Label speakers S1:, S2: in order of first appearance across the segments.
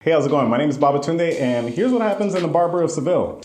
S1: Hey, how's it going? My name is BABATUNDE, and here's what happens in the Barber of Seville.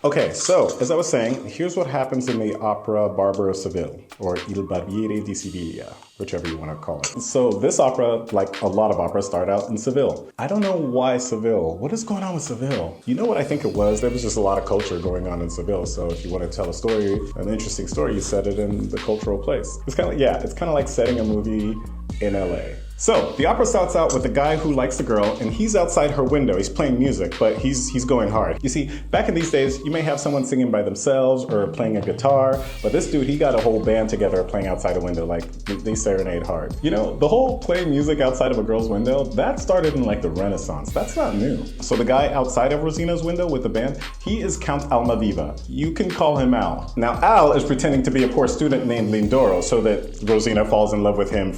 S1: Okay, so, as I was saying, here's what happens in the opera Barber of Seville, or Il Barbiere di Siviglia, whichever you want to call it. So this opera, like a lot of operas, start out in Seville. I don't know why Seville. What is going on with Seville? You know what I think it was? There was just a lot of culture going on in Seville, so if you want to tell a story, an interesting story, you set it in the cultural place. It's kind of, it's kind of like setting a movie in LA. So, the opera starts out with a guy who likes a girl, and he's outside her window. He's playing music, but he's going hard. You see, back in these days, you may have someone singing by themselves or playing a guitar, but this dude, he got a whole band together playing outside a window, like they serenade hard. You know, the whole playing music outside of a girl's window, that started in like the Renaissance. That's not new. So the guy outside of Rosina's window with the band, he is Count Almaviva. You can call him Al. Now, Al is pretending to be a poor student named Lindoro so that Rosina falls in love with him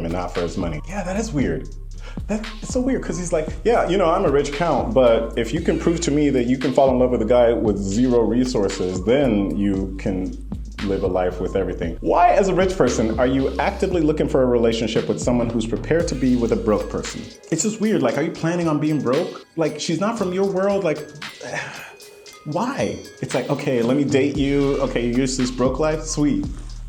S1: and not for his money. Yeah, that is weird. It's so weird because he's like, yeah, you know, I'm a rich count, but if you can prove to me that you can fall in love with a guy with zero resources, then you can live a life with everything. Why, as a rich person, are you actively looking for a relationship with someone who's prepared to be with a broke person? It's just weird. Like, are you planning on being broke? Like, she's not from your world. Like, why? It's like, okay, let me date you. Okay, you use this broke life? Sweet.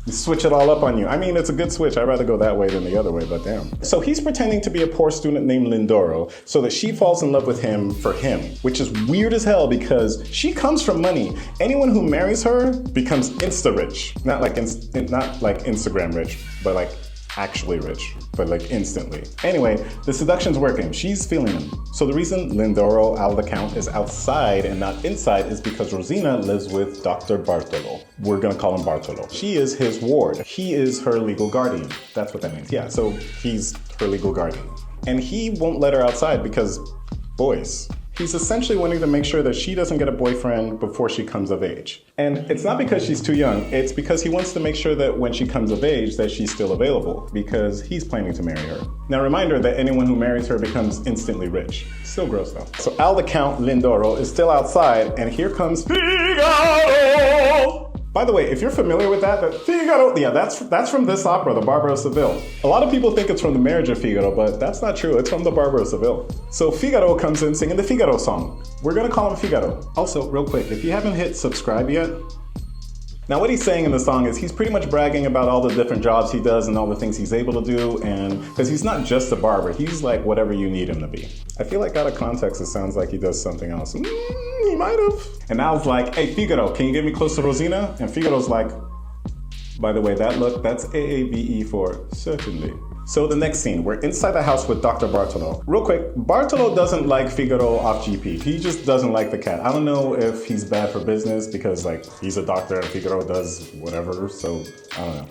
S1: Switch it all up on you. I mean, it's a good switch. I'd rather go that way than the other way, but damn. So he's pretending to be a poor student named Lindoro so that she falls in love with him for him, which is weird as hell because she comes from money. Anyone who marries her becomes insta-rich. Not like Instagram rich, but like actually rich, but like instantly. Anyway, the seduction's working. She's feeling him. So the reason Lindoro, Al the Count, is outside and not inside is because Rosina lives with Dr. Bartolo. We're gonna call him Bartolo. She is his ward. He is her legal guardian. That's what that means. Yeah, so he's her legal guardian. And he won't let her outside because boys. He's essentially wanting to make sure that she doesn't get a boyfriend before she comes of age. And it's not because she's too young, it's because he wants to make sure that when she comes of age that she's still available, because he's planning to marry her. Now, reminder that anyone who marries her becomes instantly rich. Still gross though. So Al the Count Lindoro is still outside, and here comes Figaro! By the way, if you're familiar with that Figaro, yeah, that's from this opera, the Barber of Seville. A lot of people think it's from the Marriage of Figaro, but that's not true. It's from the Barber of Seville. So Figaro comes in singing the Figaro song. We're gonna call him Figaro. Also, real quick, if you haven't hit subscribe yet, now what he's saying in the song is he's pretty much bragging about all the different jobs he does and all the things he's able to do, and because he's not just a barber, he's like whatever you need him to be. I feel like out of context it sounds like he does something else. He might have. And Al's like, hey Figaro, can you get me close to Rosina? And Figaro's like, by the way, that look, that's AAVE for certainly. So the next scene, we're inside the house with Dr. Bartolo. Real quick, Bartolo doesn't like Figaro off GP. He just doesn't like the cat. I don't know if he's bad for business because like he's a doctor and Figaro does whatever, so I don't know.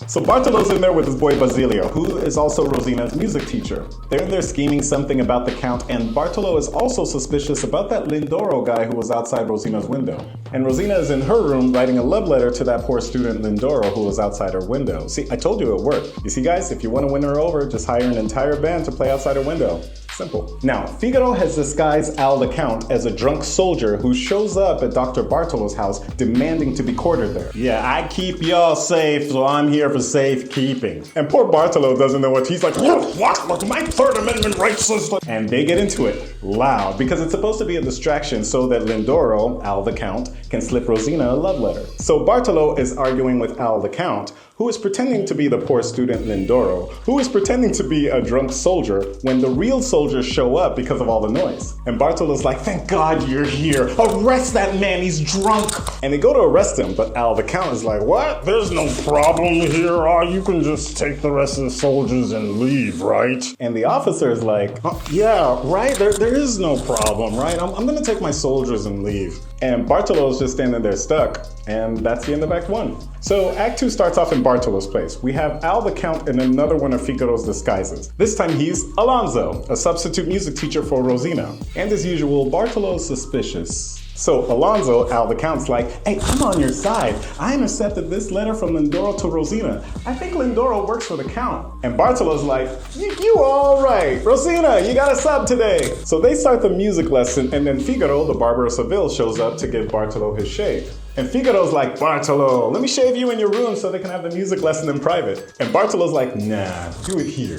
S1: So Bartolo's in there with his boy Basilio, who is also Rosina's music teacher. They're in there scheming something about the Count, and Bartolo is also suspicious about that Lindoro guy who was outside Rosina's window. And Rosina is in her room writing a love letter to that poor student Lindoro who was outside her window. See, I told you it worked. You see guys, if you want to win her over, just hire an entire band to play outside her window. Simple. Now, Figaro has disguised Al the Count as a drunk soldier who shows up at Dr. Bartolo's house demanding to be quartered there. Yeah, I keep y'all safe, so I'm here for safekeeping. And poor Bartolo doesn't know what he's like, what? My Third Amendment rights system. And they get into it loud because it's supposed to be a distraction so that Lindoro, Al the Count, can slip Rosina a love letter. So Bartolo is arguing with Al the Count, who is pretending to be the poor student Lindoro, who is pretending to be a drunk soldier when the real soldiers show up because of all the noise. And Bartolo's like, thank God you're here. Arrest that man, he's drunk. And they go to arrest him, but Al the Count is like, what? There's no problem here. You can just take the rest of the soldiers and leave, right? And the officer is like, yeah, right? There is no problem, right? I'm gonna take my soldiers and leave. And Bartolo's just standing there stuck. And that's the end of Act 1. So Act 2 starts off in Bartolo's place. We have Al the Count in another one of Figaro's disguises. This time he's Alonso, a substitute music teacher for Rosina. And as usual, Bartolo's suspicious. So Alonso, Al the Count's like, hey, I'm on your side. I intercepted this letter from Lindoro to Rosina. I think Lindoro works for the Count. And Bartolo's like, you all right. Rosina, you got a sub today. So they start the music lesson, and then Figaro, the Barber of Seville, shows up to give Bartolo his shave. And Figaro's like, Bartolo, let me shave you in your room so they can have the music lesson in private. And Bartolo's like, nah, do it here.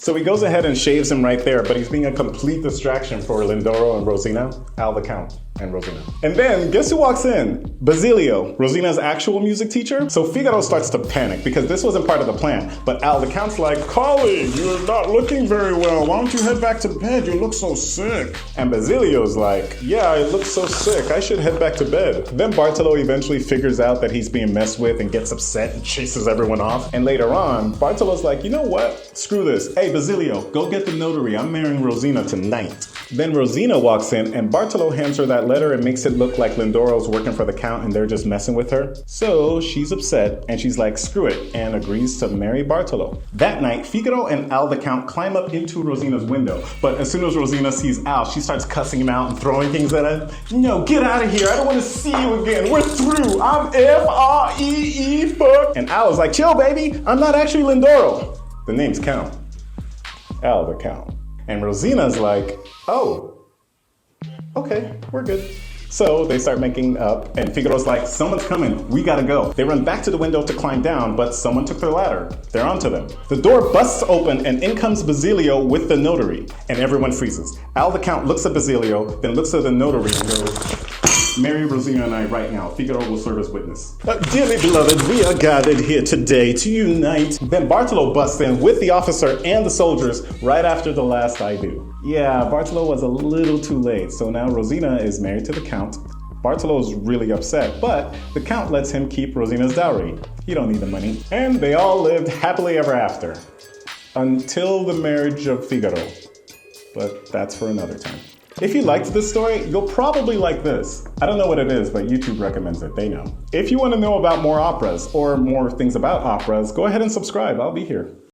S1: So he goes ahead and shaves him right there, but he's being a complete distraction for Lindoro and Rosina, Al the Count and Rosina. And then, guess who walks in? Basilio, Rosina's actual music teacher. So Figaro starts to panic because this wasn't part of the plan. But Al the Count's like, colleague, you're not looking very well. Why don't you head back to bed? You look so sick. And Basilio's like, yeah, I look so sick. I should head back to bed. Then Bartolo eventually figures out that he's being messed with and gets upset and chases everyone off. And later on, Bartolo's like, you know what? Screw this. Hey, Basilio, go get the notary. I'm marrying Rosina tonight. Then Rosina walks in and Bartolo hands her that letter and makes it look like Lindoro's working for the Count and they're just messing with her. So she's upset and she's like, screw it, and agrees to marry Bartolo. That night, Figaro and Al the Count climb up into Rosina's window. But as soon as Rosina sees Al, she starts cussing him out and throwing things at him. No, get out of here. I don't want to see you again. We're through. I'm F-R-E-E, fuck. And Al is like, chill, baby. I'm not actually Lindoro. The name's Count. Al the Count. And Rosina's like, oh, okay, we're good. So they start making up, and Figaro's like, someone's coming, we gotta go. They run back to the window to climb down, but someone took their ladder. They're onto them. The door busts open, and in comes Basilio with the notary, and everyone freezes. Al the Count looks at Basilio, then looks at the notary and goes, marry Rosina and I right now. Figaro will serve as witness. Dearly beloved, we are gathered here today to unite. Then Bartolo busts in with the officer and the soldiers right after the last I do. Yeah, Bartolo was a little too late, so now Rosina is married to the Count. Bartolo's really upset, but the Count lets him keep Rosina's dowry. He don't need the money. And they all lived happily ever after. Until the marriage of Figaro. But that's for another time. If you liked this story, you'll probably like this. I don't know what it is, but YouTube recommends it, they know. If you want to know about more operas or more things about operas, go ahead and subscribe, I'll be here.